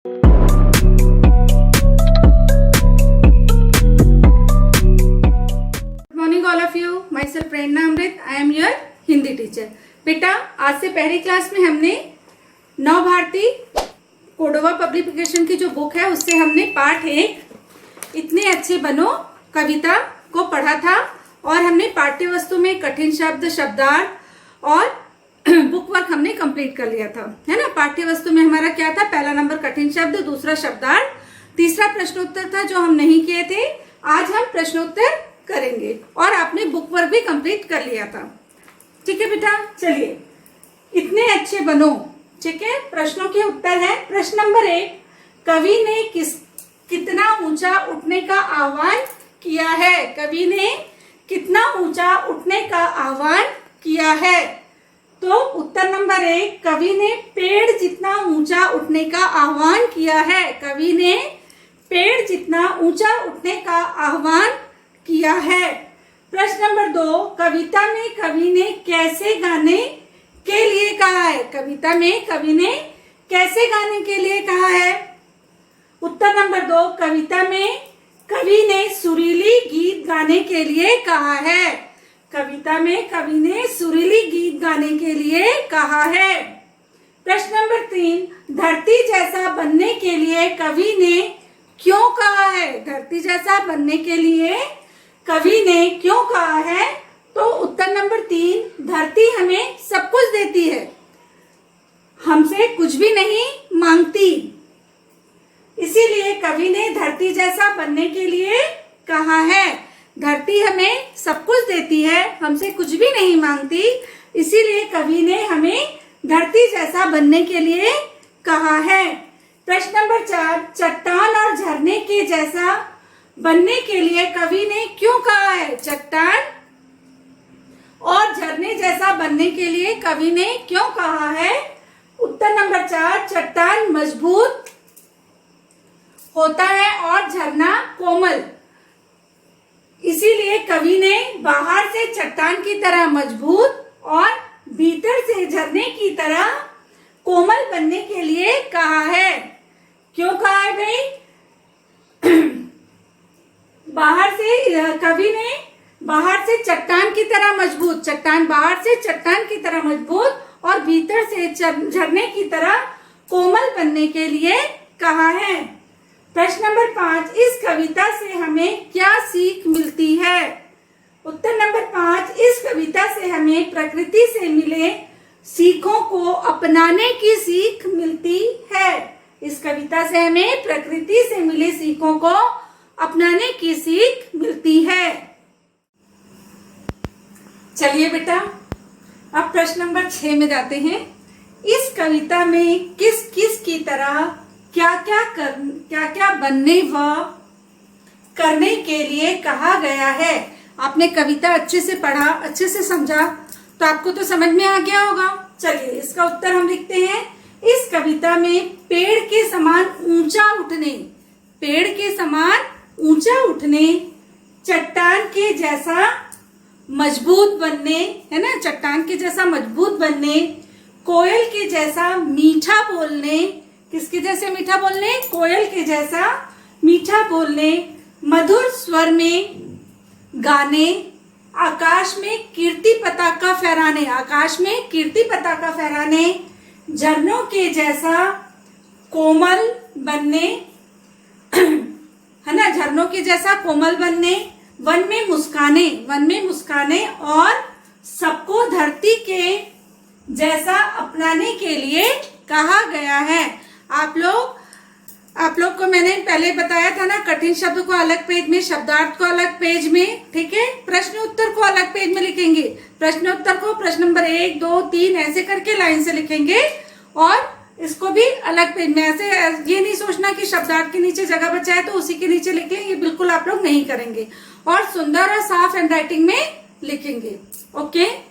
Morning all of you, myself Prerna Amrit, I am your Hindi teacher. बेटा, आज से पहली क्लास में हमने नव भारती कोडोवा पब्लिकेशन की जो बुक है उससे हमने पाठ 1 इतने अच्छे बनो कविता को पढ़ा था और हमने पाठ्य वस्तु में कठिन शब्द, शब्दार्थ और बुक वर्क हमने कंप्लीट कर लिया था, है ना। पाठ्य वस्तु में हमारा क्या था? पहला नंबर कठिन शब्द, दूसरा शब्दार्थ, तीसरा प्रश्नोत्तर था जो हम नहीं किए थे। आज हम प्रश्नोत्तर करेंगे और आपने बुक वर्क भी कंप्लीट कर लिया था। ठीक है बेटा, चलिए इतने अच्छे बनो। ठीक है, प्रश्नों के उत्तर है। प्रश्न नंबर 1, कवि ने कितना ऊंचा उठने का आह्वान किया है? कवि ने कितना ऊंचा उठने का आह्वान किया है? तो उत्तर नंबर 1, कवि ने पेड़ जितना ऊंचा उठने का आह्वान किया है। कवि ने पेड़ जितना ऊंचा उठने का आह्वान किया है। प्रश्न नंबर 2, कविता में कवि ने कैसे गाने के लिए कहा है? कविता में कवि ने कैसे गाने के लिए कहा है? उत्तर नंबर 2, कविता में कवि ने सुरीली गीत गाने के लिए कहा है। कविता में कवि ने सुरीली गीत गाने के लिए कहा है। प्रश्न नंबर 3, धरती जैसा बनने के लिए कवि ने क्यों कहा है? धरती जैसा बनने के लिए कवि ने क्यों कहा है? तो उत्तर नंबर 3, धरती हमें सब कुछ देती है, हमसे कुछ भी नहीं मांगती, इसीलिए कवि ने धरती जैसा बनने के लिए कहा है। धरती हमें सब कुछ देती है, हमसे कुछ भी नहीं मांगती, इसीलिए कवि ने हमें धरती जैसा बनने के लिए कहा है। प्रश्न नंबर 4, चट्टान और झरने के जैसा बनने के लिए कवि ने क्यों कहा है? चट्टान और झरने जैसा बनने के लिए कवि ने क्यों कहा है? उत्तर नंबर 4, चट्टान मजबूत होता है और झरना कोमल, इसीलिए कवि ने बाहर से चट्टान की तरह मजबूत और भीतर से झरने की तरह कोमल बनने के लिए कहा है। क्यों कहा है भाई? कवि ने बाहर से चट्टान की तरह मजबूत, बाहर से चट्टान की तरह मजबूत और भीतर से झरने की तरह कोमल बनने के लिए कहा है। प्रश्न नंबर 5, इस कविता से हमें क्या सीख मिलती है? उत्तर नंबर 5, इस कविता से हमें प्रकृति से मिले सीखों को अपनाने की सीख मिलती है। इस कविता से हमें प्रकृति से मिले सीखों को अपनाने की सीख मिलती है। चलिए बेटा, अब प्रश्न नंबर 6 में जाते हैं। इस कविता में किस किस की तरह क्या क्या बनने व करने के लिए कहा गया है? आपने कविता अच्छे से पढ़ा, अच्छे से समझा, तो आपको तो समझ में आ गया होगा। चलिए इसका उत्तर हम लिखते हैं। इस कविता में पेड़ के समान ऊंचा उठने, पेड़ के समान ऊंचा उठने, चट्टान के जैसा मजबूत बनने, है ना, चट्टान के जैसा मजबूत बनने, कोयल के जैसा मीठा बोलने, किसके जैसे मीठा बोलने? कोयल के जैसा मीठा बोलने, मधुर स्वर में गाने, आकाश में कीर्ति पताका फहराने, आकाश में कीर्ति पताका फहराने, झरनों के जैसा कोमल बनने, है ना, झरनों के जैसा कोमल बनने, वन में मुस्काने और सबको धरती के जैसा अपनाने के लिए कहा गया है। आप लोग को मैंने पहले बताया था ना, कठिन शब्द को अलग पेज में, शब्दार्थ को अलग पेज में, ठीक है, प्रश्न उत्तर को अलग पेज में लिखेंगे। प्रश्न उत्तर को प्रश्न नंबर 1, 2, 3 ऐसे करके लाइन से लिखेंगे और इसको भी अलग पेज में। ऐसे ये नहीं सोचना कि शब्दार्थ के नीचे जगह बचा है तो उसी के नीचे लिख लें, ये बिल्कुल आप लोग नहीं करेंगे। और सुंदर और साफ हैंड राइटिंग में लिखेंगे। ओके।